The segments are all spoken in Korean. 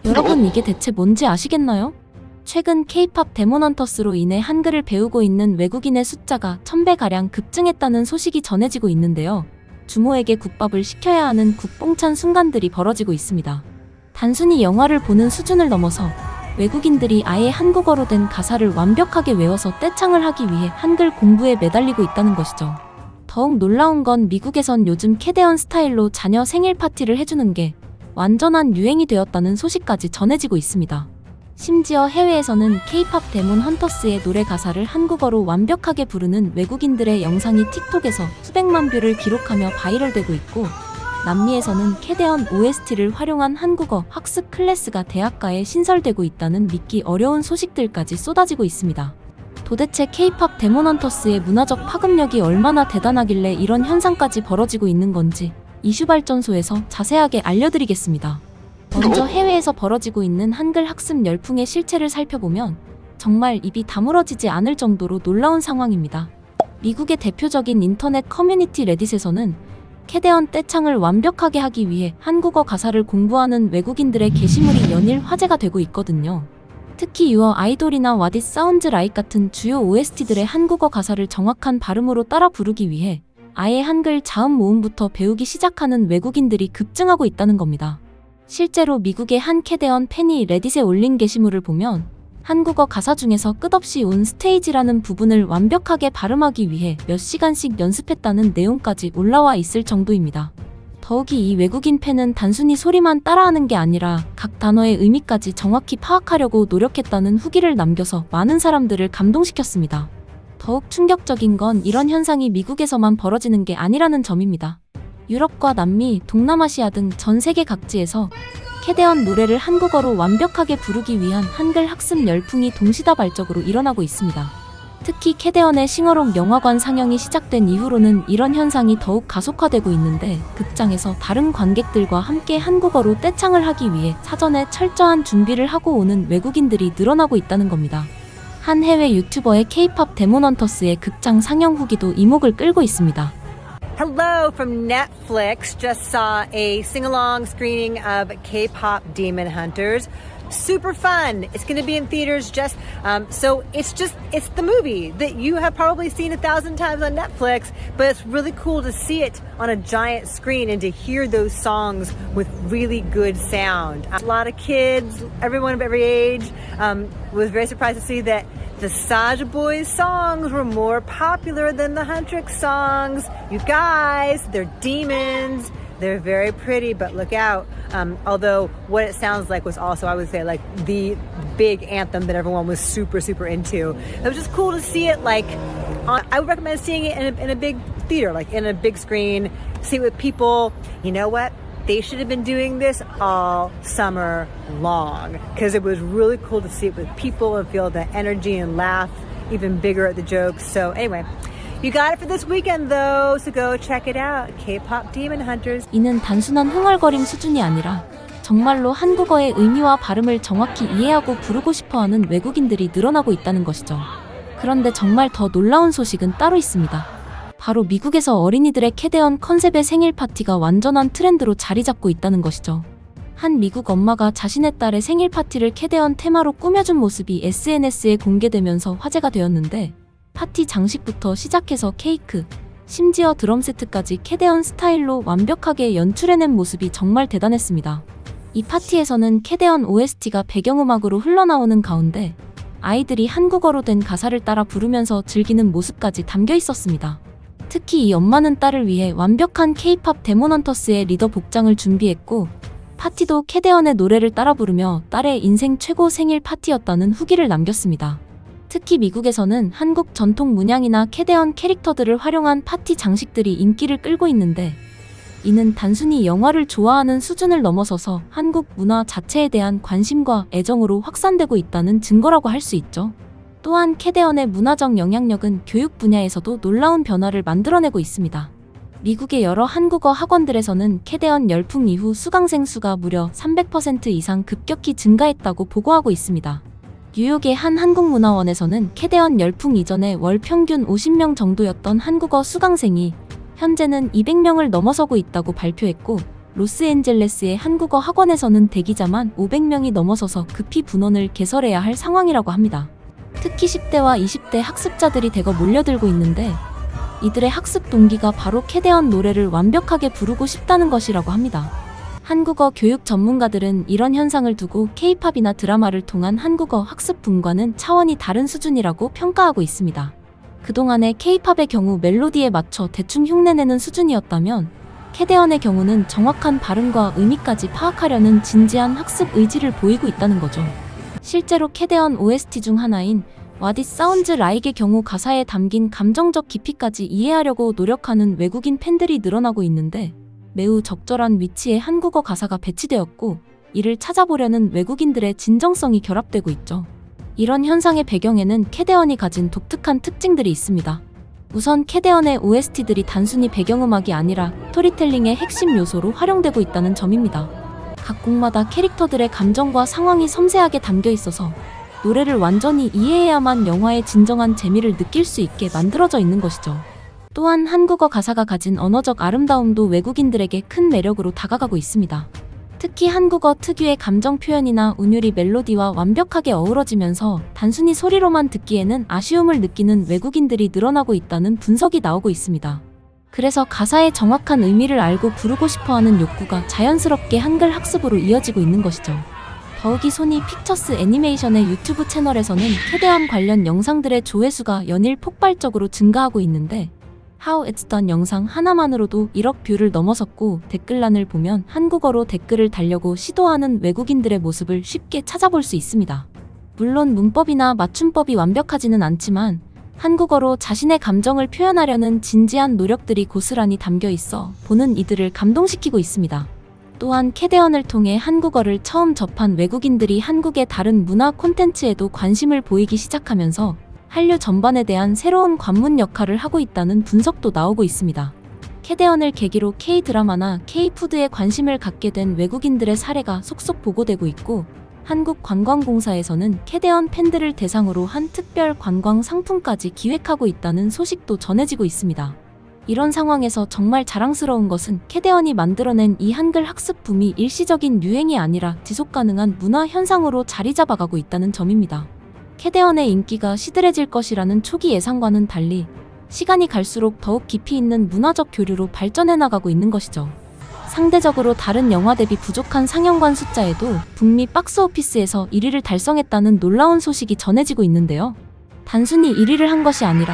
여러분 이게 대체 뭔지 아시겠나요? 최근 K-팝 데몬헌터스로 인해 한글을 배우고 있는 외국인의 숫자가 1000배가량 급증했다는 소식이 전해지고 있는데요. 주모에게 국밥을 시켜야 하는 국뽕찬 순간들이 벌어지고 있습니다. 단순히 영화를 보는 수준을 넘어서 외국인들이 아예 한국어로 된 가사를 완벽하게 외워서 떼창을 하기 위해 한글 공부에 매달리고 있다는 것이죠. 더욱 놀라운 건 미국에선 요즘 캐대언 스타일로 자녀 생일 파티를 해주는 게 완전한 유행이 되었다는 소식까지 전해지고 있습니다. 심지어 해외에서는 K-팝 데몬 헌터스의 노래 가사를 한국어로 완벽하게 부르는 외국인들의 영상이 틱톡에서 수백만 뷰를 기록하며 바이럴되고 있고, 남미에서는 캐대언 OST를 활용한 한국어 학습 클래스가 대학가에 신설되고 있다는 믿기 어려운 소식들까지 쏟아지고 있습니다. 도대체 K-팝 데몬 헌터스의 문화적 파급력이 얼마나 대단하길래 이런 현상까지 벌어지고 있는 건지 이슈발전소에서 자세하게 알려드리겠습니다. 먼저 해외에서 벌어지고 있는 한글 학습 열풍의 실체를 살펴보면 정말 입이 다물어지지 않을 정도로 놀라운 상황입니다. 미국의 대표적인 인터넷 커뮤니티 레딧에서는 캐대언 떼창을 완벽하게 하기 위해 한국어 가사를 공부하는 외국인들의 게시물이 연일 화제가 되고 있거든요. 특히 유어 아이돌이나 What It Sounds Like 같은 주요 OST들의 한국어 가사를 정확한 발음으로 따라 부르기 위해 아예 한글 자음 모음부터 배우기 시작하는 외국인들이 급증하고 있다는 겁니다. 실제로 미국의 한 캐대언 팬이 레딧에 올린 게시물을 보면 한국어 가사 중에서 끝없이 온 스테이지라는 부분을 완벽하게 발음하기 위해 몇 시간씩 연습했다는 내용까지 올라와 있을 정도입니다. 더욱이 이 외국인 팬은 단순히 소리만 따라하는 게 아니라 각 단어의 의미까지 정확히 파악하려고 노력했다는 후기를 남겨서 많은 사람들을 감동시켰습니다. 더욱 충격적인 건 이런 현상이 미국에서만 벌어지는 게 아니라는 점입니다. 유럽과 남미, 동남아시아 등 전 세계 각지에서 캐대언 노래를 한국어로 완벽하게 부르기 위한 한글 학습 열풍이 동시다발적으로 일어나고 있습니다. 특히 캐대언의 싱어롱 영화관 상영이 시작된 이후로는 이런 현상이 더욱 가속화되고 있는데, 극장에서 다른 관객들과 함께 한국어로 떼창을 하기 위해 사전에 철저한 준비를 하고 오는 외국인들이 늘어나고 있다는 겁니다. 한 해외 유튜버의 K-팝 데몬 헌터스의 극장 상영 후기도 이목을 끌고 있습니다. Hello from Netflix. Just saw a sing-along screening of K-pop Demon Hunters. Super fun. It's going to be in theaters so it's the movie that you have probably seen 1,000 times on Netflix, but it's really cool to see it on a giant screen and to hear those songs with really good sound. A lot of kids, everyone of every age, was very surprised to see that the Saja Boys songs were more popular than the Huntrix songs. You guys, they're demons. They're very pretty, but look out. Although what it sounds like was also, I would say, like the big anthem that everyone was super, super into. It was just cool to see it I would recommend seeing it in a big theater, like in a big screen, see it with people. You know what? They should have been doing this all summer long because it was really cool to see it with people and feel the energy and laugh even bigger at the jokes. So anyway, you got it for this weekend though, so go check it out. K-pop Demon Hunters. 이는 단순한 흥얼거림 수준이 아니라 정말로 한국어의 의미와 발음을 정확히 이해하고 부르고 싶어하는 외국인들이 늘어나고 있다는 것이죠. 그런데 정말 더 놀라운 소식은 따로 있습니다. 바로 미국에서 어린이들의 캐대언 컨셉의 생일 파티가 완전한 트렌드로 자리 잡고 있다는 것이죠. 한 미국 엄마가 자신의 딸의 생일 파티를 캐대언 테마로 꾸며준 모습이 SNS에 공개되면서 화제가 되었는데, 파티 장식부터 시작해서 케이크, 심지어 드럼 세트까지 캐대언 스타일로 완벽하게 연출해낸 모습이 정말 대단했습니다. 이 파티에서는 캐대언 OST가 배경음악으로 흘러나오는 가운데 아이들이 한국어로 된 가사를 따라 부르면서 즐기는 모습까지 담겨 있었습니다. 특히 이 엄마는 딸을 위해 완벽한 K-팝 데몬 헌터스의 리더 복장을 준비했고, 파티도 캐대언의 노래를 따라 부르며 딸의 인생 최고 생일 파티였다는 후기를 남겼습니다. 특히 미국에서는 한국 전통 문양이나 캐대언 캐릭터들을 활용한 파티 장식들이 인기를 끌고 있는데, 이는 단순히 영화를 좋아하는 수준을 넘어서서 한국 문화 자체에 대한 관심과 애정으로 확산되고 있다는 증거라고 할 수 있죠. 또한 캐대언의 문화적 영향력은 교육 분야에서도 놀라운 변화를 만들어내고 있습니다. 미국의 여러 한국어 학원들에서는 캐대언 열풍 이후 수강생 수가 무려 300% 이상 급격히 증가했다고 보고하고 있습니다. 뉴욕의 한 한국문화원에서는 캐대언 열풍 이전에 월 평균 50명 정도였던 한국어 수강생이 현재는 200명을 넘어서고 있다고 발표했고, 로스앤젤레스의 한국어 학원에서는 대기자만 500명이 넘어서서 급히 분원을 개설해야 할 상황이라고 합니다. 특히 10대와 20대 학습자들이 대거 몰려들고 있는데 이들의 학습 동기가 바로 캐대언 노래를 완벽하게 부르고 싶다는 것이라고 합니다. 한국어 교육 전문가들은 이런 현상을 두고 K-팝이나 드라마를 통한 한국어 학습 분과는 차원이 다른 수준이라고 평가하고 있습니다. 그동안의 K-팝의 경우 멜로디에 맞춰 대충 흉내내는 수준이었다면 캐대언의 경우는 정확한 발음과 의미까지 파악하려는 진지한 학습 의지를 보이고 있다는 거죠. 실제로 캐대언 OST 중 하나인 What It Sounds Like의 경우 가사에 담긴 감정적 깊이까지 이해하려고 노력하는 외국인 팬들이 늘어나고 있는데 매우 적절한 위치에 한국어 가사가 배치되었고 이를 찾아보려는 외국인들의 진정성이 결합되고 있죠. 이런 현상의 배경에는 캐대언이 가진 독특한 특징들이 있습니다. 우선 캐대언의 OST들이 단순히 배경음악이 아니라 스토리텔링의 핵심 요소로 활용되고 있다는 점입니다. 각 곡마다 캐릭터들의 감정과 상황이 섬세하게 담겨 있어서 노래를 완전히 이해해야만 영화의 진정한 재미를 느낄 수 있게 만들어져 있는 것이죠. 또한 한국어 가사가 가진 언어적 아름다움도 외국인들에게 큰 매력으로 다가가고 있습니다. 특히 한국어 특유의 감정 표현이나 운율이 멜로디와 완벽하게 어우러지면서 단순히 소리로만 듣기에는 아쉬움을 느끼는 외국인들이 늘어나고 있다는 분석이 나오고 있습니다. 그래서 가사의 정확한 의미를 알고 부르고 싶어하는 욕구가 자연스럽게 한글 학습으로 이어지고 있는 것이죠. 더욱이 소니 픽처스 애니메이션의 유튜브 채널에서는 캐대언 관련 영상들의 조회수가 연일 폭발적으로 증가하고 있는데 How It's Done 영상 하나만으로도 1억 뷰를 넘어섰고 댓글란을 보면 한국어로 댓글을 달려고 시도하는 외국인들의 모습을 쉽게 찾아볼 수 있습니다. 물론 문법이나 맞춤법이 완벽하지는 않지만 한국어로 자신의 감정을 표현하려는 진지한 노력들이 고스란히 담겨 있어 보는 이들을 감동시키고 있습니다. 또한 캐대언을 통해 한국어를 처음 접한 외국인들이 한국의 다른 문화 콘텐츠에도 관심을 보이기 시작하면서 한류 전반에 대한 새로운 관문 역할을 하고 있다는 분석도 나오고 있습니다. 캐대언을 계기로 K-드라마나 K-푸드에 관심을 갖게 된 외국인들의 사례가 속속 보고되고 있고 한국관광공사에서는 캐대언 팬들을 대상으로 한 특별 관광 상품까지 기획하고 있다는 소식도 전해지고 있습니다. 이런 상황에서 정말 자랑스러운 것은 캐대언이 만들어낸 이 한글 학습 붐이 일시적인 유행이 아니라 지속가능한 문화 현상으로 자리 잡아가고 있다는 점입니다. 캐대언의 인기가 시들해질 것이라는 초기 예상과는 달리 시간이 갈수록 더욱 깊이 있는 문화적 교류로 발전해 나가고 있는 것이죠. 상대적으로 다른 영화 대비 부족한 상영관 숫자에도 북미 박스오피스에서 1위를 달성했다는 놀라운 소식이 전해지고 있는데요. 단순히 1위를 한 것이 아니라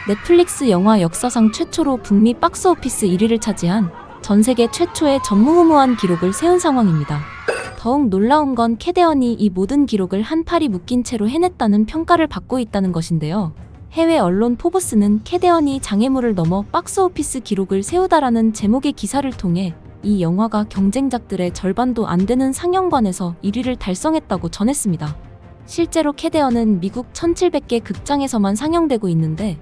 넷플릭스 영화 역사상 최초로 북미 박스오피스 1위를 차지한 전 세계 최초의 전무후무한 기록을 세운 상황입니다. 더욱 놀라운 건 캐대언이 이 모든 기록을 한 팔이 묶인 채로 해냈다는 평가를 받고 있다는 것인데요. 해외 언론 포브스는 캐대언이 장애물을 넘어 박스오피스 기록을 세우다라는 제목의 기사를 통해 이 영화가 경쟁작들의 절반도 안 되는 상영관에서 1위를 달성했다고 전했습니다. 실제로 캐대언은 미국 1,700개 극장에서만 상영되고 있는데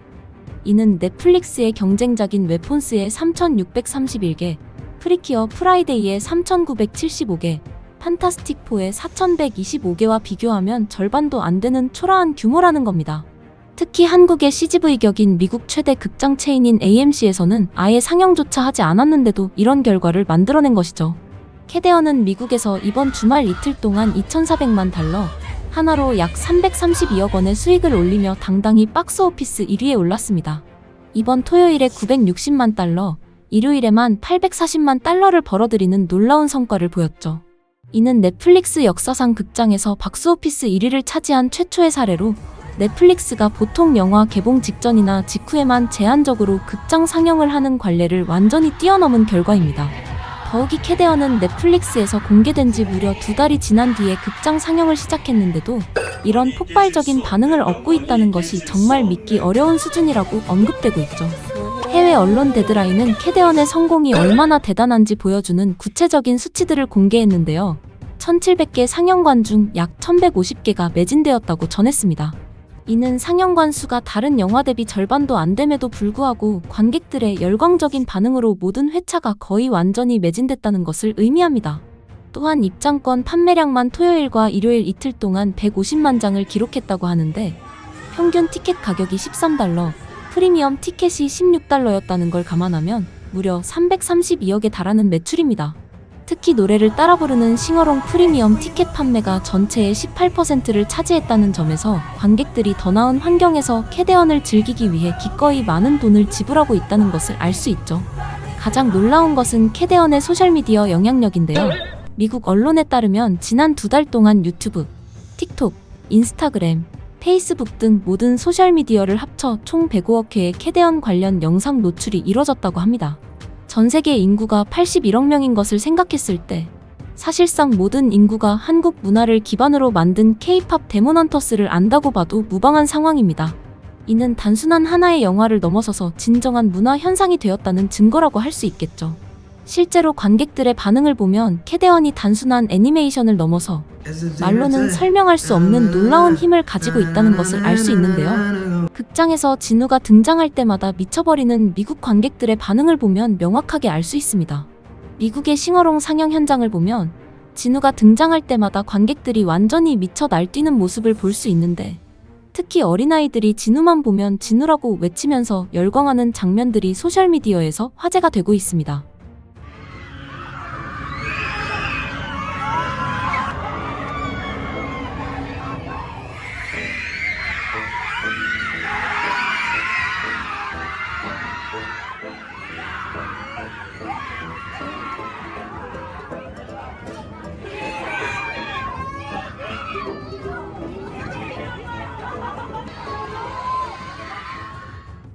이는 넷플릭스의 경쟁작인 웨폰스의 3,631개, 프리키어 프라이데이의 3,975개, 판타스틱4의 4,125개와 비교하면 절반도 안 되는 초라한 규모라는 겁니다. 특히 한국의 CGV 격인 미국 최대 극장 체인인 AMC에서는 아예 상영조차 하지 않았는데도 이런 결과를 만들어낸 것이죠. 캐대언은 미국에서 이번 주말 이틀 동안 2,400만 달러, 하나로 약 332억 원의 수익을 올리며 당당히 박스오피스 1위에 올랐습니다. 이번 토요일에 960만 달러, 일요일에만 840만 달러를 벌어들이는 놀라운 성과를 보였죠. 이는 넷플릭스 역사상 극장에서 박스오피스 1위를 차지한 최초의 사례로 넷플릭스가 보통 영화 개봉 직전이나 직후에만 제한적으로 극장 상영을 하는 관례를 완전히 뛰어넘은 결과입니다. 더욱이 캐대언은 넷플릭스에서 공개된 지 무려 2달이 지난 뒤에 극장 상영을 시작했는데도 이런 폭발적인 반응을 얻고 있다는 것이 정말 믿기 어려운 수준이라고 언급되고 있죠. 해외 언론 데드라인은 캐대언의 성공이 얼마나 대단한지 보여주는 구체적인 수치들을 공개했는데요. 1,700개 상영관 중 약 1,150개가 매진되었다고 전했습니다. 이는 상영관 수가 다른 영화 대비 절반도 안 됨에도 불구하고 관객들의 열광적인 반응으로 모든 회차가 거의 완전히 매진됐다는 것을 의미합니다. 또한 입장권 판매량만 토요일과 일요일 이틀 동안 150만 장을 기록했다고 하는데 평균 티켓 가격이 13달러, 프리미엄 티켓이 16달러였다는 걸 감안하면 무려 332억에 달하는 매출입니다. 특히 노래를 따라 부르는 싱어롱 프리미엄 티켓 판매가 전체의 18%를 차지했다는 점에서 관객들이 더 나은 환경에서 캐대언을 즐기기 위해 기꺼이 많은 돈을 지불하고 있다는 것을 알 수 있죠. 가장 놀라운 것은 캐대언의 소셜미디어 영향력인데요. 미국 언론에 따르면 지난 2달 동안 유튜브, 틱톡, 인스타그램, 페이스북 등 모든 소셜미디어를 합쳐 총 105억 회의 캐대언 관련 영상 노출이 이뤄졌다고 합니다. 전 세계 인구가 81억 명인 것을 생각했을 때 사실상 모든 인구가 한국 문화를 기반으로 만든 K-팝 데몬헌터스를 안다고 봐도 무방한 상황입니다. 이는 단순한 하나의 영화를 넘어서서 진정한 문화 현상이 되었다는 증거라고 할 수 있겠죠. 실제로 관객들의 반응을 보면 캐대언이 단순한 애니메이션을 넘어서 말로는 설명할 수 없는 놀라운 힘을 가지고 있다는 것을 알 수 있는데요. 극장에서 진우가 등장할 때마다 미쳐버리는 미국 관객들의 반응을 보면 명확하게 알 수 있습니다. 미국의 싱어롱 상영 현장을 보면 진우가 등장할 때마다 관객들이 완전히 미쳐 날뛰는 모습을 볼 수 있는데, 특히 어린아이들이 진우만 보면 진우라고 외치면서 열광하는 장면들이 소셜미디어에서 화제가 되고 있습니다.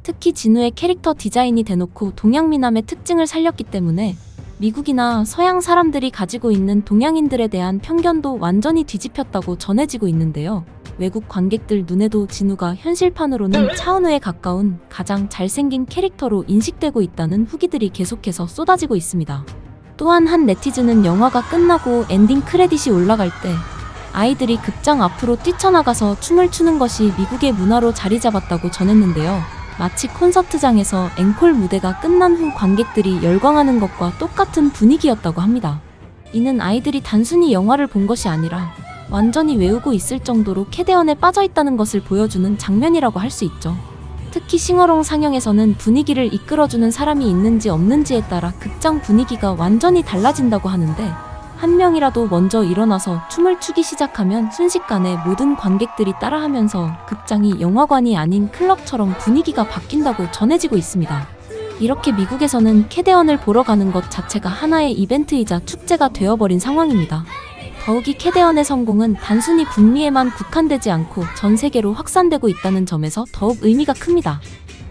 특히 진우의 캐릭터 디자인이 대놓고 동양미남의 특징을 살렸기 때문에 미국이나 서양 사람들이 가지고 있는 동양인들에 대한 편견도 완전히 뒤집혔다고 전해지고 있는데요. 외국 관객들 눈에도 진우가 현실판으로는 차은우에 가까운 가장 잘생긴 캐릭터로 인식되고 있다는 후기들이 계속해서 쏟아지고 있습니다. 또한 한 네티즌은 영화가 끝나고 엔딩 크레딧이 올라갈 때 아이들이 극장 앞으로 뛰쳐나가서 춤을 추는 것이 미국의 문화로 자리 잡았다고 전했는데요. 마치 콘서트장에서 앵콜 무대가 끝난 후 관객들이 열광하는 것과 똑같은 분위기였다고 합니다. 이는 아이들이 단순히 영화를 본 것이 아니라 완전히 외우고 있을 정도로 캐대언에 빠져있다는 것을 보여주는 장면이라고 할 수 있죠. 특히 싱어롱 상영에서는 분위기를 이끌어주는 사람이 있는지 없는지에 따라 극장 분위기가 완전히 달라진다고 하는데, 한 명이라도 먼저 일어나서 춤을 추기 시작하면 순식간에 모든 관객들이 따라하면서 극장이 영화관이 아닌 클럽처럼 분위기가 바뀐다고 전해지고 있습니다. 이렇게 미국에서는 캐대언을 보러 가는 것 자체가 하나의 이벤트이자 축제가 되어버린 상황입니다. 더욱이 캐대언의 성공은 단순히 북미에만 국한되지 않고 전 세계로 확산되고 있다는 점에서 더욱 의미가 큽니다.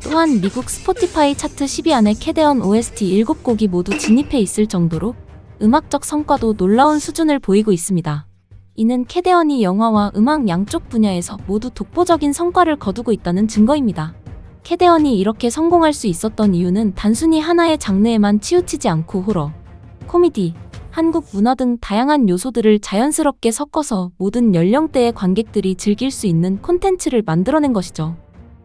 또한 미국 스포티파이 차트 10위 안에 캐대언 OST 7곡이 모두 진입해 있을 정도로 음악적 성과도 놀라운 수준을 보이고 있습니다. 이는 캐대언이 영화와 음악 양쪽 분야에서 모두 독보적인 성과를 거두고 있다는 증거입니다. 캐대언이 이렇게 성공할 수 있었던 이유는 단순히 하나의 장르에만 치우치지 않고 호러, 코미디, 한국 문화 등 다양한 요소들을 자연스럽게 섞어서 모든 연령대의 관객들이 즐길 수 있는 콘텐츠를 만들어낸 것이죠.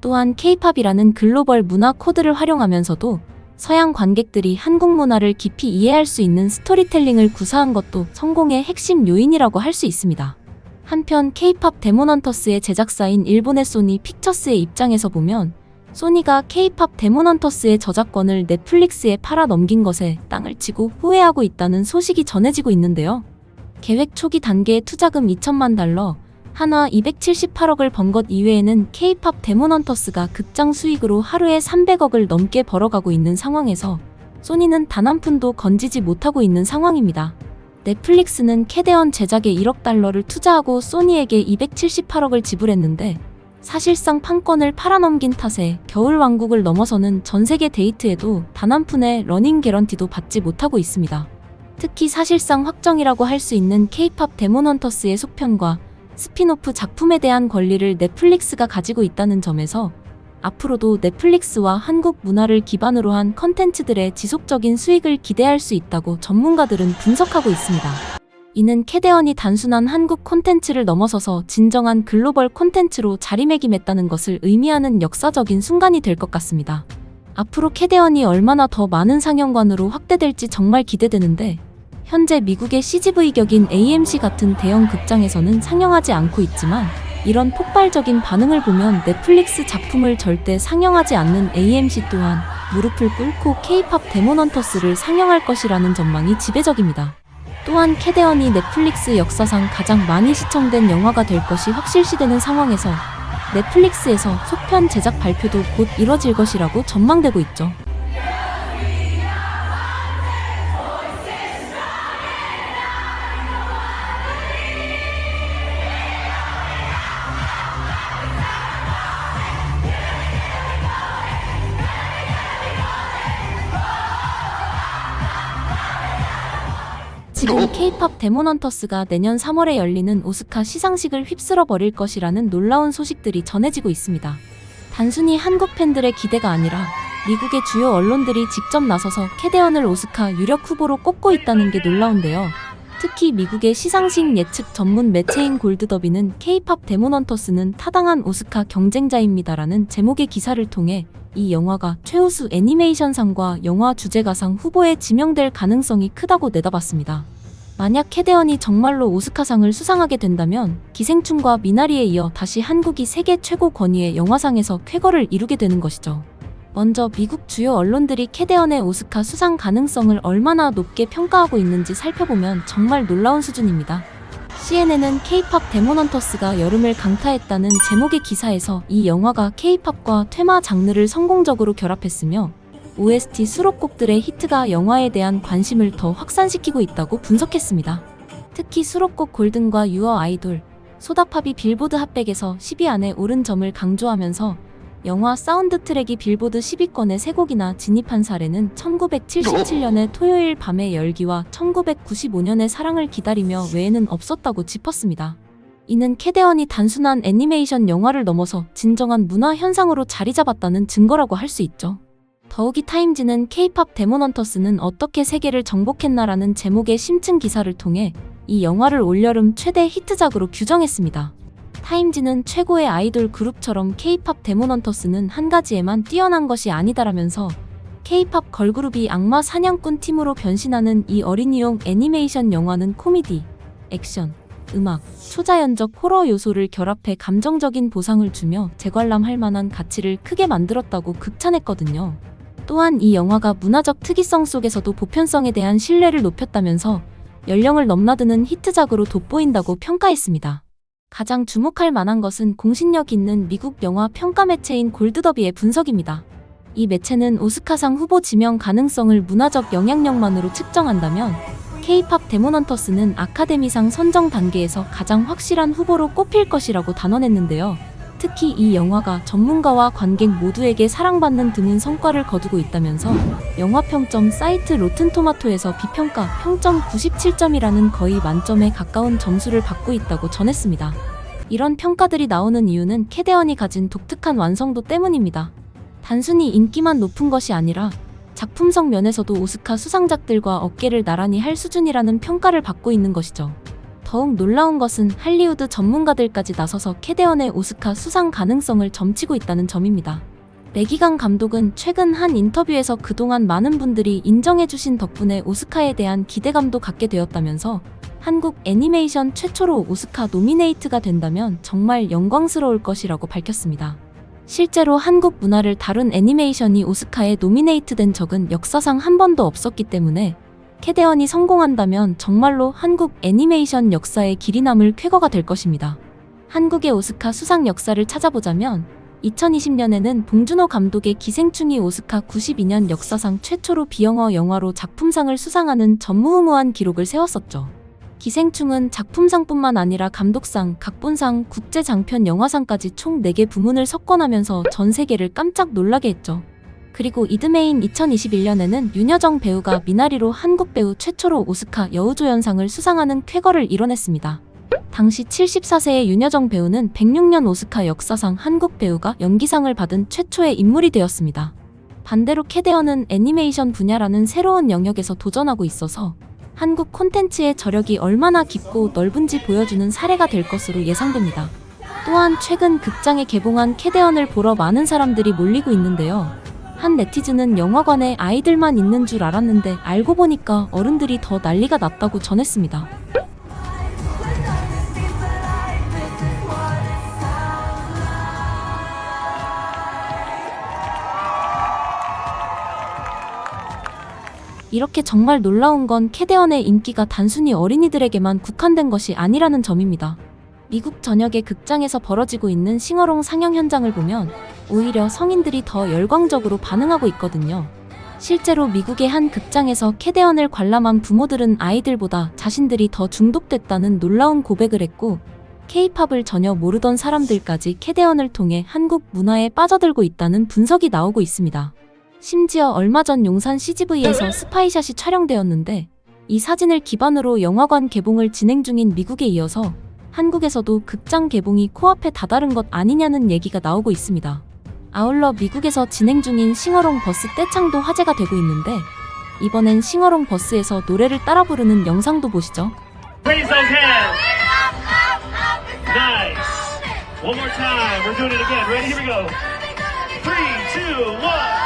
또한 K-팝이라는 글로벌 문화 코드를 활용하면서도 서양 관객들이 한국 문화를 깊이 이해할 수 있는 스토리텔링을 구사한 것도 성공의 핵심 요인이라고 할 수 있습니다. 한편 K-팝 데몬헌터스의 제작사인 일본의 소니 픽처스의 입장에서 보면, 소니가 K-팝 데몬헌터스의 저작권을 넷플릭스에 팔아 넘긴 것에 땅을 치고 후회하고 있다는 소식이 전해지고 있는데요. 계획 초기 단계의 투자금 2천만 달러, 한화 278억을 번 것 이외에는 K-팝 데몬헌터스가 극장 수익으로 하루에 300억을 넘게 벌어가고 있는 상황에서 소니는 단 한 푼도 건지지 못하고 있는 상황입니다. 넷플릭스는 캐대언 제작에 1억 달러를 투자하고 소니에게 278억을 지불했는데, 사실상 판권을 팔아넘긴 탓에 겨울왕국을 넘어서는 전세계 데이트에도 단 한 푼의 러닝 개런티도 받지 못하고 있습니다. 특히 사실상 확정이라고 할 수 있는 K-팝 데몬헌터스의 속편과 스핀오프 작품에 대한 권리를 넷플릭스가 가지고 있다는 점에서 앞으로도 넷플릭스와 한국 문화를 기반으로 한 컨텐츠들의 지속적인 수익을 기대할 수 있다고 전문가들은 분석하고 있습니다. 이는 캐대언이 단순한 한국 콘텐츠를 넘어서서 진정한 글로벌 콘텐츠로 자리매김했다는 것을 의미하는 역사적인 순간이 될 것 같습니다. 앞으로 캐대언이 얼마나 더 많은 상영관으로 확대될지 정말 기대되는데, 현재 미국의 CGV 격인 AMC 같은 대형 극장에서는 상영하지 않고 있지만, 이런 폭발적인 반응을 보면 넷플릭스 작품을 절대 상영하지 않는 AMC 또한 무릎을 꿇고 K-팝 데몬헌터스를 상영할 것이라는 전망이 지배적입니다. 또한 캐대언이 넷플릭스 역사상 가장 많이 시청된 영화가 될 것이 확실시되는 상황에서 넷플릭스에서 속편 제작 발표도 곧 이뤄질 것이라고 전망되고 있죠. 지금 K-팝 데몬헌터스가 내년 3월에 열리는 오스카 시상식을 휩쓸어 버릴 것이라는 놀라운 소식들이 전해지고 있습니다. 단순히 한국 팬들의 기대가 아니라 미국의 주요 언론들이 직접 나서서 캐대언을 오스카 유력 후보로 꼽고 있다는 게 놀라운데요. 특히 미국의 시상식 예측 전문 매체인 골드더비는 K-팝 데몬헌터스는 타당한 오스카 경쟁자입니다라는 제목의 기사를 통해 이 영화가 최우수 애니메이션상과 영화 주제가상 후보에 지명될 가능성이 크다고 내다봤습니다. 만약 캐대언이 정말로 오스카상을 수상하게 된다면 기생충과 미나리에 이어 다시 한국이 세계 최고 권위의 영화상에서 쾌거를 이루게 되는 것이죠. 먼저 미국 주요 언론들이 캐대언의 오스카 수상 가능성을 얼마나 높게 평가하고 있는지 살펴보면 정말 놀라운 수준입니다. CNN은 K-팝 데몬헌터스가 여름을 강타했다는 제목의 기사에서 이 영화가 K-팝과 퇴마 장르를 성공적으로 결합했으며 OST 수록곡들의 히트가 영화에 대한 관심을 더 확산시키고 있다고 분석했습니다. 특히 수록곡 골든과 유어 아이돌, 소다팝이 빌보드 핫백에서 10위 안에 오른 점을 강조하면서 영화 사운드 트랙이 빌보드 10위권에 3곡이나 진입한 사례는 1977년의 토요일 밤의 열기와 1995년의 사랑을 기다리며 외에는 없었다고 짚었습니다. 이는 캐대언이 단순한 애니메이션 영화를 넘어서 진정한 문화 현상으로 자리 잡았다는 증거라고 할 수 있죠. 더욱이 타임지는 K-팝 데몬헌터스는 어떻게 세계를 정복했나라는 제목의 심층 기사를 통해 이 영화를 올여름 최대 히트작으로 규정했습니다. 타임지는 최고의 아이돌 그룹처럼 K-팝 데몬헌터스는 한 가지에만 뛰어난 것이 아니다라면서 K-팝 걸그룹이 악마 사냥꾼 팀으로 변신하는 이 어린이용 애니메이션 영화는 코미디, 액션, 음악, 초자연적 호러 요소를 결합해 감정적인 보상을 주며 재관람할 만한 가치를 크게 만들었다고 극찬했거든요. 또한 이 영화가 문화적 특이성 속에서도 보편성에 대한 신뢰를 높였다면서 연령을 넘나드는 히트작으로 돋보인다고 평가했습니다. 가장 주목할 만한 것은 공신력 있는 미국 영화 평가 매체인 골드더비의 분석입니다. 이 매체는 오스카상 후보 지명 가능성을 문화적 영향력만으로 측정한다면 K-팝 데몬헌터스는 아카데미상 선정 단계에서 가장 확실한 후보로 꼽힐 것이라고 단언했는데요. 특히 이 영화가 전문가와 관객 모두에게 사랑받는 드문 성과를 거두고 있다면서 영화평점 사이트 로튼토마토에서 비평가 평점 97점이라는 거의 만점에 가까운 점수를 받고 있다고 전했습니다. 이런 평가들이 나오는 이유는 캐대언이 가진 독특한 완성도 때문입니다. 단순히 인기만 높은 것이 아니라 작품성 면에서도 오스카 수상작들과 어깨를 나란히 할 수준이라는 평가를 받고 있는 것이죠. 더욱 놀라운 것은 할리우드 전문가들까지 나서서 캐대언의 오스카 수상 가능성을 점치고 있다는 점입니다. 레기강 감독은 최근 한 인터뷰에서 그동안 많은 분들이 인정해주신 덕분에 오스카에 대한 기대감도 갖게 되었다면서 한국 애니메이션 최초로 오스카 노미네이트가 된다면 정말 영광스러울 것이라고 밝혔습니다. 실제로 한국 문화를 다룬 애니메이션이 오스카에 노미네이트된 적은 역사상 한 번도 없었기 때문에 캐대언이 성공한다면 정말로 한국 애니메이션 역사에 길이 남을 쾌거가 될 것입니다. 한국의 오스카 수상 역사를 찾아보자면 2020년에는 봉준호 감독의 기생충이 오스카 92년 역사상 최초로 비영어 영화로 작품상을 수상하는 전무후무한 기록을 세웠었죠. 기생충은 작품상뿐만 아니라 감독상, 각본상, 국제장편 영화상까지 총 4개 부문을 석권하면서 전 세계를 깜짝 놀라게 했죠. 그리고 이듬해인 2021년에는 윤여정 배우가 미나리로 한국 배우 최초로 오스카 여우조연상을 수상하는 쾌거를 이뤄냈습니다. 당시 74세의 윤여정 배우는 106년 오스카 역사상 한국 배우가 연기상을 받은 최초의 인물이 되었습니다. 반대로 캐대언은 애니메이션 분야라는 새로운 영역에서 도전하고 있어서 한국 콘텐츠의 저력이 얼마나 깊고 넓은지 보여주는 사례가 될 것으로 예상됩니다. 또한 최근 극장에 개봉한 캐대언을 보러 많은 사람들이 몰리고 있는데요. 한 네티즌은 영화관에 아이들만 있는 줄 알았는데 알고 보니까 어른들이 더 난리가 났다고 전했습니다. 이렇게 정말 놀라운 건 캐대언의 인기가 단순히 어린이들에게만 국한된 것이 아니라는 점입니다. 미국 전역의 극장에서 벌어지고 있는 싱어롱 상영 현장을 보면 오히려 성인들이 더 열광적으로 반응하고 있거든요. 실제로 미국의 한 극장에서 캐대언을 관람한 부모들은 아이들보다 자신들이 더 중독됐다는 놀라운 고백을 했고, K-팝을 전혀 모르던 사람들까지 캐대언을 통해 한국 문화에 빠져들고 있다는 분석이 나오고 있습니다. 심지어 얼마 전 용산 CGV에서 스파이샷이 촬영되었는데, 이 사진을 기반으로 영화관 개봉을 진행 중인 미국에 이어서 한국에서도 극장 개봉이 코앞에 다다른 것 아니냐는 얘기가 나오고 있습니다. 아울러 미국에서 진행 중인 싱어롱 버스 떼창도 화제가 되고 있는데, 이번엔 싱어롱 버스에서 노래를 따라 부르는 영상도 보시죠. Raise those hands. Nice. One more time. We're doing it again. Ready? Here we go. 3, 2, 1.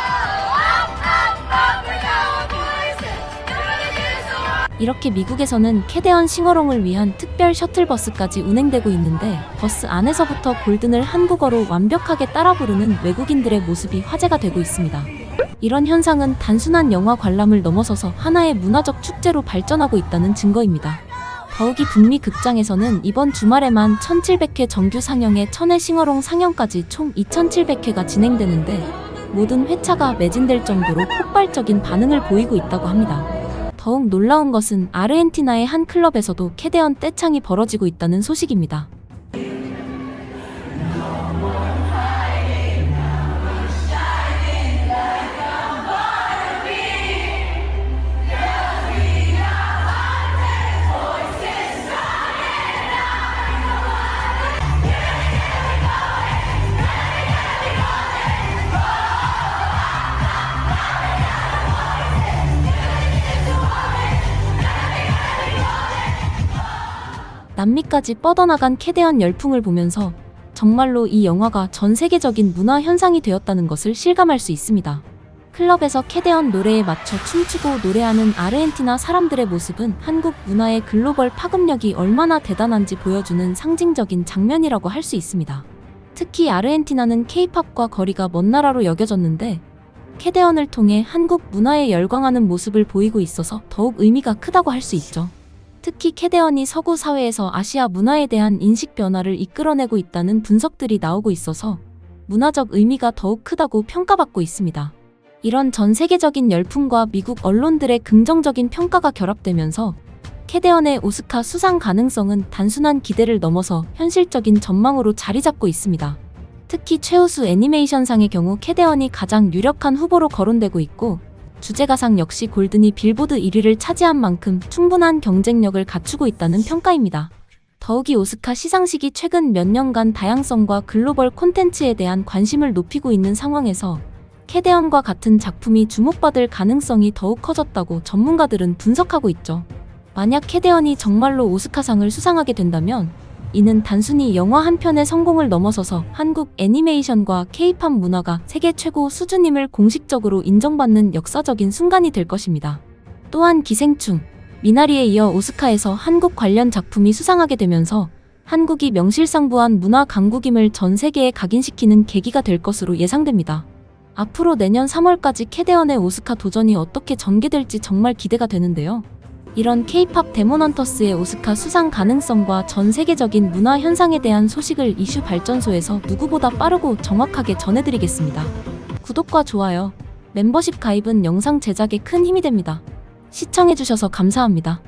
이렇게 미국에서는 캐대언 싱어롱을 위한 특별 셔틀버스까지 운행되고 있는데, 버스 안에서부터 골든을 한국어로 완벽하게 따라 부르는 외국인들의 모습이 화제가 되고 있습니다. 이런 현상은 단순한 영화 관람을 넘어서서 하나의 문화적 축제로 발전하고 있다는 증거입니다. 더욱이 북미 극장에서는 이번 주말에만 1700회 정규 상영에 1000회 싱어롱 상영까지 총 2700회가 진행되는데, 모든 회차가 매진될 정도로 폭발적인 반응을 보이고 있다고 합니다. 더욱 놀라운 것은 아르헨티나의 한 클럽에서도 캐대언 떼창이 벌어지고 있다는 소식입니다. 남미까지 뻗어나간 캐대언 열풍을 보면서 정말로 이 영화가 전 세계적인 문화 현상이 되었다는 것을 실감할 수 있습니다. 클럽에서 캐대언 노래에 맞춰 춤추고 노래하는 아르헨티나 사람들의 모습은 한국 문화의 글로벌 파급력이 얼마나 대단한지 보여주는 상징적인 장면이라고 할 수 있습니다. 특히 아르헨티나는 K-팝과 거리가 먼 나라로 여겨졌는데, 캐대언을 통해 한국 문화에 열광하는 모습을 보이고 있어서 더욱 의미가 크다고 할 수 있죠. 특히 캐대언이 서구 사회에서 아시아 문화에 대한 인식 변화를 이끌어내고 있다는 분석들이 나오고 있어서 문화적 의미가 더욱 크다고 평가받고 있습니다. 이런 전 세계적인 열풍과 미국 언론들의 긍정적인 평가가 결합되면서 캐대언의 오스카 수상 가능성은 단순한 기대를 넘어서 현실적인 전망으로 자리 잡고 있습니다. 특히 최우수 애니메이션상의 경우 캐대언이 가장 유력한 후보로 거론되고 있고, 주제가상 역시 골든이 빌보드 1위를 차지한 만큼 충분한 경쟁력을 갖추고 있다는 평가입니다. 더욱이 오스카 시상식이 최근 몇 년간 다양성과 글로벌 콘텐츠에 대한 관심을 높이고 있는 상황에서 캐대언과 같은 작품이 주목받을 가능성이 더욱 커졌다고 전문가들은 분석하고 있죠. 만약 캐대언이 정말로 오스카상을 수상하게 된다면 이는 단순히 영화 한 편의 성공을 넘어서서 한국 애니메이션과 K-팝 문화가 세계 최고 수준임을 공식적으로 인정받는 역사적인 순간이 될 것입니다. 또한 기생충, 미나리에 이어 오스카에서 한국 관련 작품이 수상하게 되면서 한국이 명실상부한 문화 강국임을 전 세계에 각인시키는 계기가 될 것으로 예상됩니다. 앞으로 내년 3월까지 캐대언의 오스카 도전이 어떻게 전개될지 정말 기대가 되는데요. 이런 K-팝 데몬헌터스의 오스카 수상 가능성과 전 세계적인 문화 현상에 대한 소식을 이슈 발전소에서 누구보다 빠르고 정확하게 전해드리겠습니다. 구독과 좋아요, 멤버십 가입은 영상 제작에 큰 힘이 됩니다. 시청해주셔서 감사합니다.